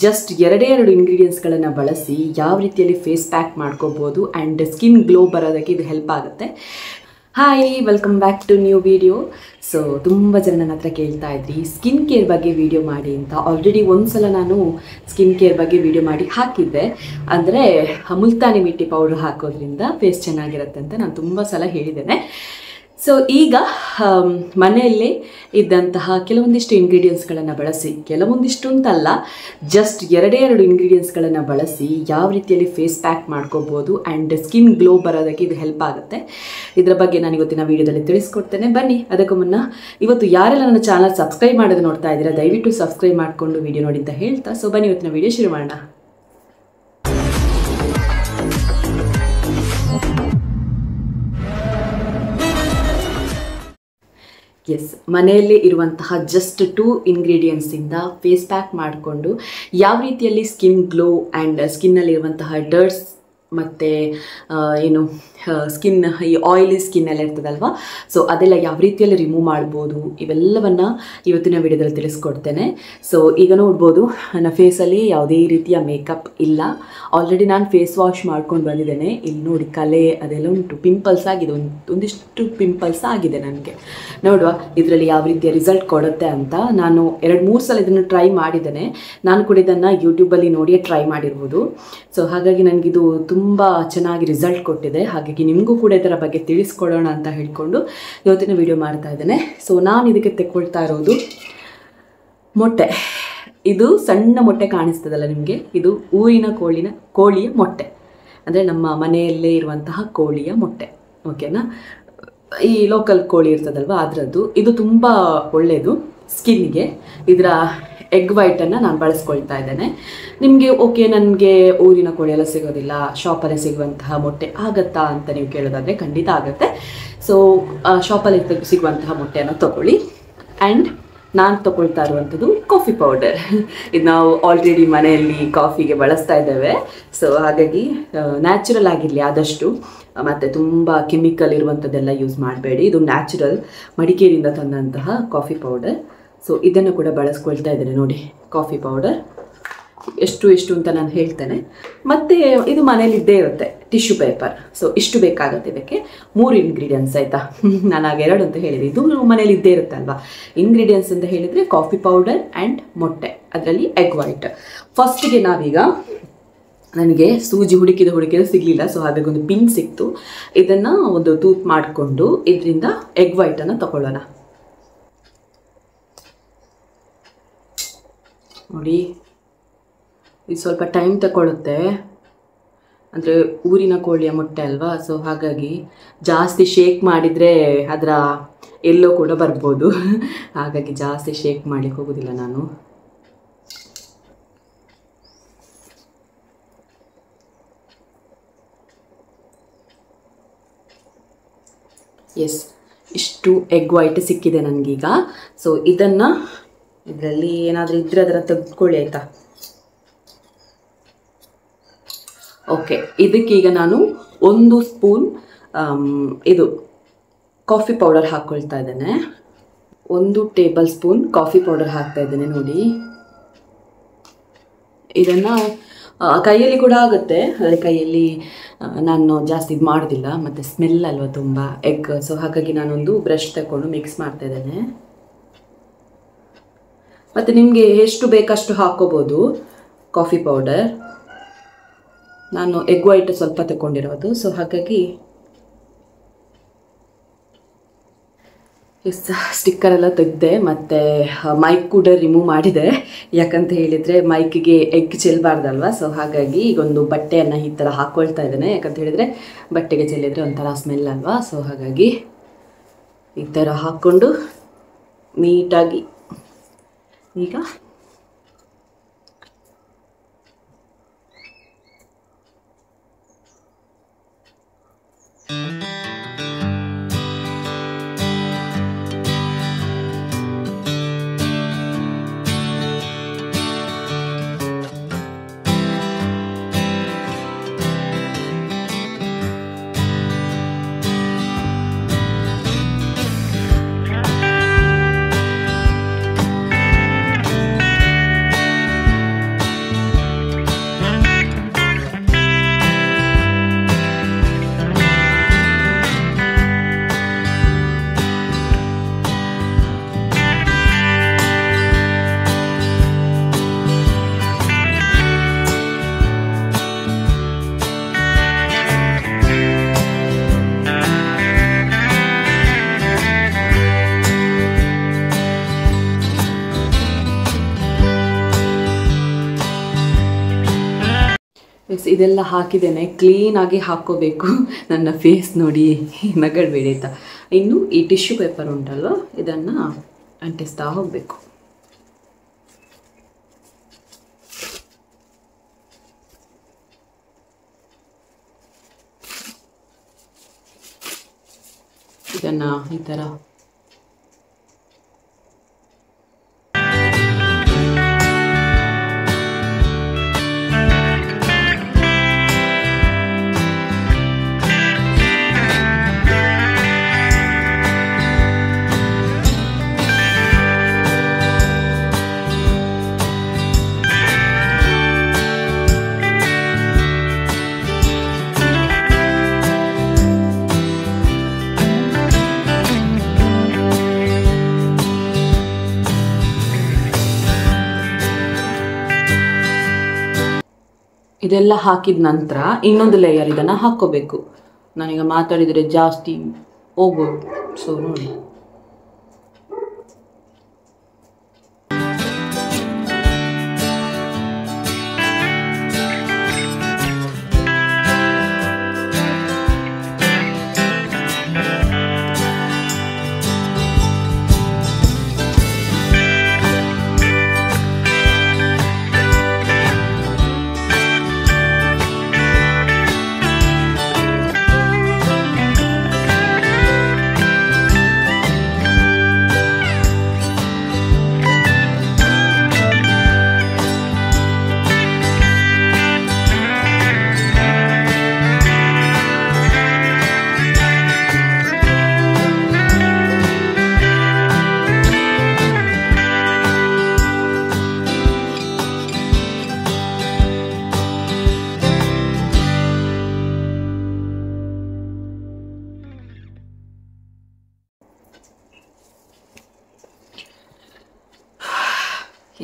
Just ಎರಡೇ ಎರಡು ಇಂಗ್ರೀಡಿಯೆಂಟ್ಸ್ಗಳನ್ನು ಬಳಸಿ ಯಾವ ರೀತಿಯಲ್ಲಿ ಫೇಸ್ ಪ್ಯಾಕ್ ಮಾಡ್ಕೋಬೋದು ಆ್ಯಂಡ್ ಸ್ಕಿನ್ ಗ್ಲೋ ಬರೋದಕ್ಕೆ ಇದು ಹೆಲ್ಪ್ ಆಗುತ್ತೆ. Hi, welcome back to new video. So ತುಂಬ ಜನ ನನ್ನ ಹತ್ರ ಕೇಳ್ತಾ ಇದ್ರಿ ಸ್ಕಿನ್ ಕೇರ್ ಬಗ್ಗೆ ವಿಡಿಯೋ ಮಾಡಿ ಅಂತ. ಆಲ್ರೆಡಿ ಒಂದು ಸಲ ನಾನು ಸ್ಕಿನ್ ಕೇರ್ ಬಗ್ಗೆ ವಿಡಿಯೋ ಮಾಡಿ ಹಾಕಿದ್ದೆ. ಅಂದರೆ ಮುಲ್ತಾನಿ ಮಿಟ್ಟಿ ಪೌಡ್ರ್ ಹಾಕೋದ್ರಿಂದ ಫೇಸ್ ಚೆನ್ನಾಗಿರುತ್ತೆ ಅಂತ ನಾನು ತುಂಬ ಸಲ ಹೇಳಿದ್ದೇನೆ. ಸೊ ಈಗ ಮನೆಯಲ್ಲೇ ಇದ್ದಂತಹ ಕೆಲವೊಂದಿಷ್ಟು ಇಂಗ್ರೀಡಿಯೆಂಟ್ಸ್ಗಳನ್ನು ಬಳಸಿ, ಕೆಲವೊಂದಿಷ್ಟು ಅಂತಲ್ಲ, ಜಸ್ಟ್ ಎರಡೇ ಎರಡು ಇಂಗ್ರೀಡಿಯೆಂಟ್ಸ್ಗಳನ್ನು ಬಳಸಿ ಯಾವ ರೀತಿಯಲ್ಲಿ ಫೇಸ್ ಪ್ಯಾಕ್ ಮಾಡ್ಕೋಬೋದು ಆ್ಯಂಡ್ ಸ್ಕಿನ್ ಗ್ಲೋ ಬರೋದಕ್ಕೆ ಇದು ಹೆಲ್ಪ್ ಆಗುತ್ತೆ. ಇದರ ಬಗ್ಗೆ ನಾನು ಇವತ್ತಿನ ವೀಡಿಯೋದಲ್ಲಿ ತಿಳಿಸ್ಕೊಡ್ತೇನೆ. ಬನ್ನಿ, ಅದಕ್ಕೂ ಮುನ್ನ ಇವತ್ತು ಯಾರೆಲ್ಲ ನನ್ನ ಚಾನಲ್ ಸಬ್ಸ್ಕ್ರೈಬ್ ಮಾಡೋದು ನೋಡ್ತಾ ಇದ್ದೀರಾ, ದಯವಿಟ್ಟು ಸಬ್ಸ್ಕ್ರೈಬ್ ಮಾಡಿಕೊಂಡು ವಿಡಿಯೋ ನೋಡಿ ಅಂತ ಹೇಳ್ತಾ, ಸೊ ಬನ್ನಿ ಇವತ್ತಿನ ವೀಡಿಯೋ ಶುರು ಮಾಡೋಣ. ಎಸ್, ಮನೆಯಲ್ಲೇ ಇರುವಂತಹ ಜಸ್ಟ್ 2 ಇಂಗ್ರೀಡಿಯೆಂಟ್ಸಿಂದ ಫೇಸ್ ಪ್ಯಾಕ್ ಮಾಡಿಕೊಂಡು ಯಾವ ರೀತಿಯಲ್ಲಿ ಸ್ಕಿನ್ ಗ್ಲೋ ಆ್ಯಂಡ್ ಸ್ಕಿನ್ನಲ್ಲಿರುವಂತಹ ಡರ್ಟ್ಸ್ ಮತ್ತು ಏನು ಸ್ಕಿನ್, ಈ ಆಯಿಲಿ ಸ್ಕಿನ್ ಎಲ್ಲ ಇರ್ತದಲ್ವ, ಸೊ ಅದೆಲ್ಲ ಯಾವ ರೀತಿಯಲ್ಲಿ ರಿಮೂವ್ ಮಾಡ್ಬೋದು ಇವೆಲ್ಲವನ್ನು ಇವತ್ತಿನ ವಿಡಿಯೋದಲ್ಲಿ ತಿಳಿಸ್ಕೊಡ್ತೇನೆ. ಸೊ ಈಗ ನೋಡ್ಬೋದು ನನ್ನ ಫೇಸಲ್ಲಿ ಯಾವುದೇ ರೀತಿಯ ಮೇಕಪ್ ಇಲ್ಲ. ಆಲ್ರೆಡಿ ನಾನು ಫೇಸ್ ವಾಶ್ ಮಾಡ್ಕೊಂಡು ಬಂದಿದ್ದೇನೆ. ಇಲ್ಲಿ ನೋಡಿ ಕಲೆ ಅದೆಲ್ಲ ಉಂಟು, ಪಿಂಪಲ್ಸ್ ಆಗಿದೆ, ಒಂದಿಷ್ಟು ಪಿಂಪಲ್ಸ್ ಆಗಿದೆ ನನಗೆ. ನೋಡುವ ಇದರಲ್ಲಿ ಯಾವ ರೀತಿಯ ರಿಸಲ್ಟ್ ಕೊಡುತ್ತೆ ಅಂತ. ನಾನು 2-3 ಸಲ ಇದನ್ನು ಟ್ರೈ ಮಾಡಿದ್ದೇನೆ. ನಾನು ಕೂಡ ಇದನ್ನು ಯೂಟ್ಯೂಬಲ್ಲಿ ನೋಡಿಯೇ ಟ್ರೈ ಮಾಡಿರ್ಬೋದು. ಸೊ ಹಾಗಾಗಿ ನನಗಿದು ತುಂಬ ಚೆನ್ನಾಗಿ ರಿಸಲ್ಟ್ ಕೊಟ್ಟಿದೆ. ಹಾಗಾಗಿ ನಿಮಗೂ ಕೂಡ ಇದರ ಬಗ್ಗೆ ತಿಳಿಸ್ಕೊಡೋಣ ಅಂತ ಹೇಳ್ಕೊಂಡು ಇವತ್ತಿನ ವಿಡಿಯೋ ಮಾಡ್ತಾ ಇದ್ದೇನೆ. ಸೊ ನಾನು ಇದಕ್ಕೆ ತೆಕ್ಕೊಳ್ತಾ ಇರೋದು ಮೊಟ್ಟೆ. ಇದು ಸಣ್ಣ ಮೊಟ್ಟೆ ಕಾಣಿಸ್ತದಲ್ಲ ನಿಮಗೆ, ಇದು ಊರಿನ ಕೋಳಿಯ ಮೊಟ್ಟೆ, ಅಂದರೆ ನಮ್ಮ ಮನೆಯಲ್ಲೇ ಇರುವಂತಹ ಕೋಳಿಯ ಮೊಟ್ಟೆ, ಓಕೆನಾ. ಈ ಲೋಕಲ್ ಕೋಳಿ ಇರ್ತದಲ್ವ ಅದರದ್ದು. ಇದು ತುಂಬ ಒಳ್ಳೆಯದು ಸ್ಕಿನ್ಗೆ. ಇದರ ಎಗ್ ವೈಟನ್ನು ನಾನು ಬಳಸ್ಕೊಳ್ತಾ ಇದ್ದೇನೆ. ನಿಮಗೆ ಓಕೆ, ನನಗೆ ಊರಿನ ಕೋಳಿ ಎಲ್ಲ ಸಿಗೋದಿಲ್ಲ, ಶಾಪಲ್ಲೇ ಸಿಗುವಂತಹ ಮೊಟ್ಟೆ ಆಗುತ್ತಾ ಅಂತ ನೀವು ಕೇಳೋದಾದರೆ ಖಂಡಿತ ಆಗುತ್ತೆ. ಸೊ ಶಾಪಲ್ಲಿ ಸಿಗುವಂತಹ ಮೊಟ್ಟೆಯನ್ನು ತೊಗೊಳ್ಳಿ. ಆ್ಯಂಡ್ ನಾನು ತೊಗೊಳ್ತಾ ಇರುವಂಥದ್ದು ಕಾಫಿ ಪೌಡರ್. ಇದು ನಾವು ಆಲ್ರೆಡಿ ಮನೆಯಲ್ಲಿ ಕಾಫಿಗೆ ಬಳಸ್ತಾ ಇದ್ದೇವೆ. ಸೊ ಹಾಗಾಗಿ ನ್ಯಾಚುರಲ್ ಆಗಿರಲಿ ಆದಷ್ಟು, ಮತ್ತು ತುಂಬ ಕೆಮಿಕಲ್ ಇರುವಂಥದ್ದೆಲ್ಲ ಯೂಸ್ ಮಾಡಬೇಡಿ. ಇದು ನ್ಯಾಚುರಲ್ ಮಡಿಕೇರಿಯಿಂದ ತಂದಂತಹ ಕಾಫಿ ಪೌಡರ್. ಸೊ ಇದನ್ನು ಕೂಡ ಬಳಸ್ಕೊಳ್ತಾ ಇದ್ದೇನೆ. ನೋಡಿ ಕಾಫಿ ಪೌಡರ್ ಎಷ್ಟು ಅಂತ ನಾನು ಹೇಳ್ತೇನೆ. ಮತ್ತು ಇದು ಮನೇಲಿ ಇದ್ದೇ ಇರುತ್ತೆ, ಟಿಶ್ಯೂ ಪೇಪರ್. ಸೊ ಇಷ್ಟು ಬೇಕಾಗುತ್ತೆ ಇದಕ್ಕೆ. 3 ಇಂಗ್ರೀಡಿಯೆಂಟ್ಸ್ ಆಯಿತಾ. ನಾನು ಆಗ 2 ಅಂತ ಹೇಳಿದೆ, ಇದು ಮನೇಲಿ ಇದ್ದೇ ಇರುತ್ತೆ ಅಲ್ವಾ. ಇಂಗ್ರೀಡಿಯೆಂಟ್ಸ್ ಅಂತ ಹೇಳಿದರೆ ಕಾಫಿ ಪೌಡರ್ ಆ್ಯಂಡ್ ಮೊಟ್ಟೆ, ಅದರಲ್ಲಿ ಎಗ್ ವೈಟ್. ಫಸ್ಟಿಗೆ ನಾವೀಗ, ನನಗೆ ಸೂಜಿ ಹುಡುಕಿದ ಸಿಗಲಿಲ್ಲ, ಸೊ ಹಾಗಾಗಿ ಒಂದು ಪಿನ್ ಸಿಕ್ತು. ಇದನ್ನು ಒಂದು ತೂತ್ ಮಾಡಿಕೊಂಡು ಇದರಿಂದ ಎಗ್ ವೈಟನ್ನು ತಗೊಳ್ಳೋಣ. ನೋಡಿ, ಇದು ಸ್ವಲ್ಪ ಟೈಮ್ ತಗೊಳ್ಳುತ್ತೆ, ಅಂದರೆ ಊರಿನ ಕೋಳಿಯ ಮೊಟ್ಟೆ ಅಲ್ವಾ. ಸೊ ಹಾಗಾಗಿ ಜಾಸ್ತಿ ಶೇಕ್ ಮಾಡಿದರೆ ಅದರ ಎಲ್ಲೋ ಕೂಡ ಬರ್ಬೋದು. ಹಾಗಾಗಿ ಜಾಸ್ತಿ ಶೇಕ್ ಮಾಡಲಿಕ್ಕೆ ಹೋಗೋದಿಲ್ಲ ನಾನು. ಎಸ್, ಇಷ್ಟು ಎಗ್ ವೈಟ್ ಸಿಕ್ಕಿದೆ ನನಗೀಗ. ಸೊ ಇದನ್ನು ಇದರಲ್ಲಿ ಏನಾದರೂ ಇದ್ದರೆ ಅದನ್ನು ತೆಗೆದುಕೊಳ್ಳಿ ಆಯಿತಾ. ಓಕೆ, ಇದಕ್ಕೀಗ ನಾನು 1 ಸ್ಪೂನ್ ಇದು ಕಾಫಿ ಪೌಡರ್ ಹಾಕ್ಕೊಳ್ತಾ ಇದ್ದೇನೆ. 1 ಟೇಬಲ್ ಸ್ಪೂನ್ ಕಾಫಿ ಪೌಡರ್ ಹಾಕ್ತಾ ಇದ್ದೇನೆ. ನೋಡಿ, ಇದನ್ನು ಕೈಯಲ್ಲಿ ಕೂಡ ಆಗುತ್ತೆ, ಆದರೆ ಕೈಯಲ್ಲಿ ನಾನು ಜಾಸ್ತಿ ಇದು ಮಾಡೋದಿಲ್ಲ, ಮತ್ತು ಸ್ಮೆಲ್ ಅಲ್ವ ತುಂಬ ಎಗ್. ಸೊ ಹಾಗಾಗಿ ನಾನೊಂದು ಬ್ರಷ್ ತಗೊಂಡು ಮಿಕ್ಸ್ ಮಾಡ್ತಾ ಇದ್ದೇನೆ. ಮತ್ತು ನಿಮಗೆ ಎಷ್ಟು ಬೇಕಷ್ಟು ಹಾಕ್ಕೋಬೋದು ಕಾಫಿ ಪೌಡರ್. ನಾನು ಎಗ್ ವೈಟ್ ಸ್ವಲ್ಪ ತಗೊಂಡಿರೋದು, ಸೊ ಹಾಗಾಗಿ ಸ್ಟಿಕ್ಕರೆಲ್ಲ ತೆಗೆದೆ, ಮತ್ತು ಮೈಕ್ ಕೂಡ ರಿಮೂವ್ ಮಾಡಿದೆ. ಯಾಕಂತ ಹೇಳಿದರೆ ಮೈಕಿಗೆ ಎಗ್ ಚೆಲ್ಲಬಾರ್ದಲ್ವ. ಸೊ ಹಾಗಾಗಿ ಈಗೊಂದು ಬಟ್ಟೆಯನ್ನು ಈ ಥರ ಹಾಕ್ಕೊಳ್ತಾ ಇದ್ದೇನೆ. ಯಾಕಂತ ಹೇಳಿದರೆ ಬಟ್ಟೆಗೆ ಚೆಲ್ಲಿದರೆ ಒಂಥರ ಸ್ಮೆಲ್ ಅಲ್ವಾ. ಸೊ ಹಾಗಾಗಿ ಈ ಥರ ಹಾಕ್ಕೊಂಡು ನೀಟಾಗಿ ಈಗ ಎಸ್ ಇದೆಲ್ಲ ಹಾಕಿದ್ದೇನೆ, ಕ್ಲೀನಾಗಿ ಹಾಕ್ಕೋಬೇಕು. ನನ್ನ ಫೇಸ್ ನೋಡಿ ನಗಡಬೇಡಿ ಆಯಿತಾ. ಇನ್ನು ಈ ಟಿಶ್ಯೂ ಪೇಪರ್ ಉಂಟಲ್ವ, ಇದನ್ನು ಅಂಟಿಸ್ತಾ ಹೋಗಬೇಕು. ಇದನ್ನು ಈ ಥರ ಇದೆಲ್ಲ ಹಾಕಿದ ನಂತರ ಇನ್ನೊಂದು ಲೇಯರ್ ಇದನ್ನು ಹಾಕ್ಕೋಬೇಕು. ನಾನೀಗ ಮಾತಾಡಿದರೆ ಜಾಸ್ತಿ ಹೋಗ್ಬೋದು, ಸೊ ನೋಡಿ.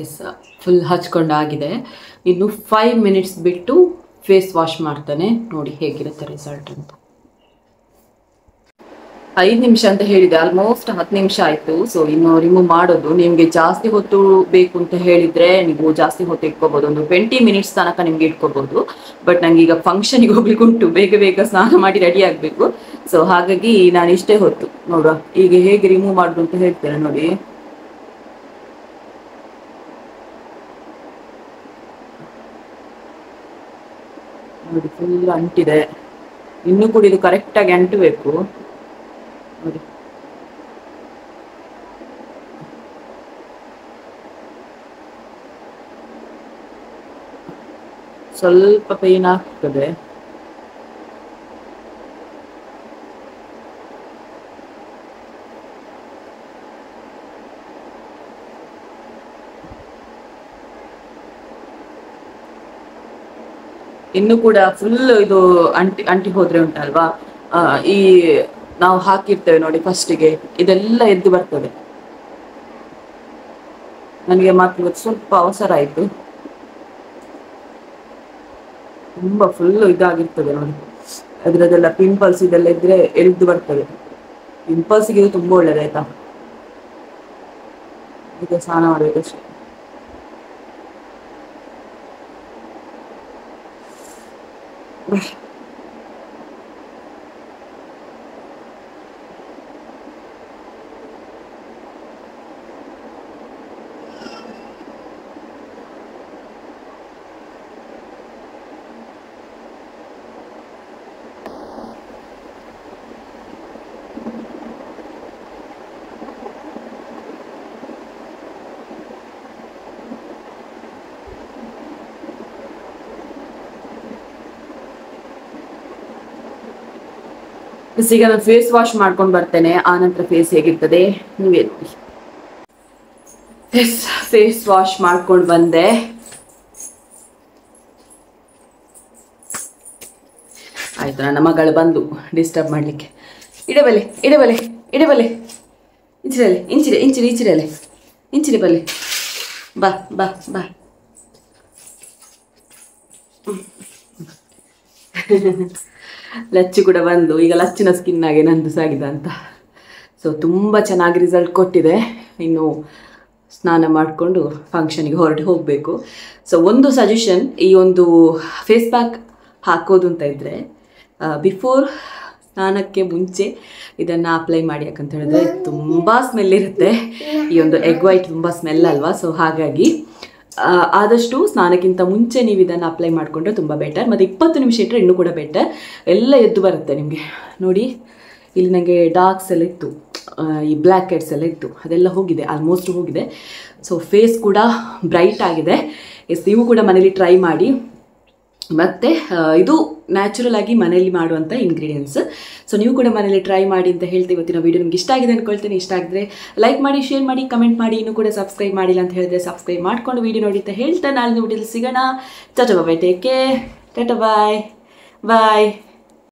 ಎಸ್, ಫುಲ್ ಹಚ್ಕೊಂಡಾಗಿದೆ. ಇನ್ನು 5 ಮಿನಿಟ್ಸ್ ಬಿಟ್ಟು ಫೇಸ್ ವಾಶ್ ಮಾಡ್ತಾನೆ. ನೋಡಿ ಹೇಗಿರುತ್ತೆ ರಿಸಲ್ಟ್ ಅಂತ. 5 ನಿಮಿಷ ಅಂತ ಹೇಳಿದೆ, ಆಲ್ಮೋಸ್ಟ್ 10 ನಿಮಿಷ ಆಯಿತು. ಸೊ ಇನ್ನು ರಿಮೂವ್ ಮಾಡೋದು. ನಿಮಗೆ ಜಾಸ್ತಿ ಹೊತ್ತು ಬೇಕು ಅಂತ ಹೇಳಿದರೆ ನೀವು ಜಾಸ್ತಿ ಹೊತ್ತು ಇಟ್ಕೋಬೋದು, ಒಂದು 20 ಮಿನಿಟ್ಸ್ ತನಕ ನಿಮಗೆ ಇಟ್ಕೋಬೋದು. ಬಟ್ ನನಗೆ ಈಗ ಫಂಕ್ಷನಿಗೆ ಹೋಗ್ಲಿಕ್ಕೆ ಉಂಟು, ಬೇಗ ಬೇಗ ಸ್ನಾನ ಮಾಡಿ ರೆಡಿ ಆಗಬೇಕು. ಸೊ ಹಾಗಾಗಿ ನಾನು ಇಷ್ಟೇ ಹೊತ್ತು ನೋಡುವ ಈಗ ಹೇಗೆ ರಿಮೂವ್ ಮಾಡೋದು ಅಂತ ಹೇಳ್ತೇನೆ ನೋಡಿ. ನೋಡಿ ಫುಲ್ ಅಂಟಿದೆ, ಇನ್ನೂ ಕೂಡ ಇದು ಕರೆಕ್ಟಾಗಿ ಅಂಟಬೇಕು ನೋಡಿ. ಸ್ವಲ್ಪ ಪೇನ್ ಆಗ್ತದೆ. ಇನ್ನು ಕೂಡ ಫುಲ್ ಇದು ಅಂಟಿ ಹೋದ್ರೆ ಉಂಟಲ್ವಾ, ಈ ನಾವು ಹಾಕಿರ್ತೇವೆ ನೋಡಿ ಫಸ್ಟಿಗೆ, ಇದೆಲ್ಲ ಎದ್ದು ಬರ್ತದೆ. ನನಗೆ ಮಾತ್ರ ಇವತ್ತು ಸ್ವಲ್ಪ ಅವಸರ ಆಯಿತು, ತುಂಬ ಫುಲ್ ಇದಾಗಿರ್ತದೆ ನೋಡಿ. ಅದರದೆಲ್ಲ ಪಿಂಪಲ್ಸ್ ಇದೆಲ್ಲ ಇದ್ರೆ ಎದ್ದು ಬರ್ತದೆ. ಪಿಂಪಲ್ಸ್ಗೆ ಇದು ತುಂಬ ಒಳ್ಳೇದಾಯ್ತಾ. ಈಗ ಸ್ನಾನ ಮಾಡಬೇಕಷ್ಟೇ. ಈಗ ನಾನು ಫೇಸ್ ವಾಶ್ ಮಾಡ್ಕೊಂಡು ಬರ್ತೇನೆ, ಆನಂತರ ಫೇಸ್ ಹೇಗಿರ್ತದೆ ನೀವೇ ನೋಡಿ. ಫೇಸ್ ವಾಶ್ ಮಾಡ್ಕೊಂಡು ಬಂದೆ. ಆಯ್ತು, ನನ್ನ ಮಗಳು ಬಂದು ಡಿಸ್ಟರ್ಬ್ ಮಾಡಲಿಕ್ಕೆ. ಇಡಬಲೆ ಇಡಬಲೆ ಇಡಬಲೆ ಇಂಚಿರಲೆ ಇಂಚಿರೆ ಇಂಚಿರಿ ಇಂಚಿರಲೆ ಇಂಚಿರಿ ಬಲೆ ಬಾ ಬಾ ಬಾ. ಲಚ್ಚು ಕೂಡ ಬಂದು ಈಗ ಲಚ್ಚಿನ ಸ್ಕಿನ್ನಾಗೆ ನಂದು ಸಾಗಿದೆ ಅಂತ. ಸೊ ತುಂಬ ಚೆನ್ನಾಗಿ ರಿಸಲ್ಟ್ ಕೊಟ್ಟಿದೆ. ಇನ್ನು ಸ್ನಾನ ಮಾಡಿಕೊಂಡು ಫಂಕ್ಷನಿಗೆ ಹೊರಟು ಹೋಗಬೇಕು. ಸೊ ಒಂದು ಸಜೆಷನ್, ಈ ಒಂದು ಫೇಸ್ ಪ್ಯಾಕ್ ಹಾಕೋದು ಅಂತ ಇದ್ದರೆ ಬಿಫೋರ್ ಸ್ನಾನಕ್ಕೆ ಮುಂಚೆ ಇದನ್ನು ಅಪ್ಲೈ ಮಾಡಿ. ಯಾಕಂತ ಹೇಳಿದ್ರೆ ತುಂಬ ಸ್ಮೆಲ್ ಇರುತ್ತೆ, ಈ ಒಂದು ಎಗ್ ವೈಟ್ ತುಂಬ ಸ್ಮೆಲ್ ಅಲ್ವಾ. ಸೊ ಹಾಗಾಗಿ ಆದಷ್ಟು ಸ್ನಾನಕ್ಕಿಂತ ಮುಂಚೆ ನೀವು ಇದನ್ನು ಅಪ್ಲೈ ಮಾಡಿಕೊಂಡ್ರೆ ತುಂಬ ಬೆಟರ್. ಮತ್ತು 20 ನಿಮಿಷ ಇಟ್ಟರೆ ಇನ್ನೂ ಕೂಡ ಬೆಟರ್. ಎಲ್ಲ ಎದ್ದು ಬರುತ್ತೆ ನಿಮಗೆ. ನೋಡಿ ಇಲ್ಲಿ ನನಗೆ ಡಾರ್ಕ್ಸ್ ಎಲ್ಲ ಇತ್ತು, ಈ ಬ್ಲ್ಯಾಕ್ ಹೆಡ್ಸ್ ಎಲ್ಲ ಇತ್ತು, ಅದೆಲ್ಲ ಹೋಗಿದೆ, ಆಲ್ಮೋಸ್ಟ್ ಹೋಗಿದೆ. ಸೊ ಫೇಸ್ ಕೂಡ ಬ್ರೈಟ್ ಆಗಿದೆ. ನೀವು ಕೂಡ ಮನೇಲಿ ಟ್ರೈ ಮಾಡಿ. ಮತ್ತು ಇದು ನ್ಯಾಚುರಲ್ ಆಗಿ ಮನೆಯಲ್ಲಿ ಮಾಡುವಂಥ ಇಂಗ್ರೀಡಿಯೆಂಟ್ಸ್. ಸೊ ನೀವು ಕೂಡ ಮನೇಲಿ ಟ್ರೈ ಮಾಡಿ ಅಂತ ಹೇಳ್ತೀವಿ. ಇವತ್ತಿನ ವೀಡಿಯೋ ನಿಮ್ಗೆ ಇಷ್ಟ ಆಗಿದೆ ಅಂದ್ಕೊಳ್ತೀನಿ. ಇಷ್ಟ ಆಗಿದ್ರೆ ಲೈಕ್ ಮಾಡಿ, ಶೇರ್ ಮಾಡಿ, ಕಮೆಂಟ್ ಮಾಡಿ. ಇನ್ನೂ ಕೂಡ ಸಬ್ಸ್ಕ್ರೈಬ್ ಮಾಡಿಲ್ಲ ಅಂತ ಹೇಳಿದ್ರೆ ಸಬ್ಸ್ಕ್ರೈಬ್ ಮಾಡ್ಕೊಂಡು ವೀಡಿಯೋ ನೋಡಿ ಅಂತ ಹೇಳ್ತಾ ನಾಳೆ ವಿಡಿಯೋದಲ್ಲಿ ಸಿಗೋಣ. ಟಾಟಾ ಬಾಯ್, ಟೇಕ್ ಕೇರ್, ಟಾಟಾ ಬಾಯ್ ಬಾಯ್.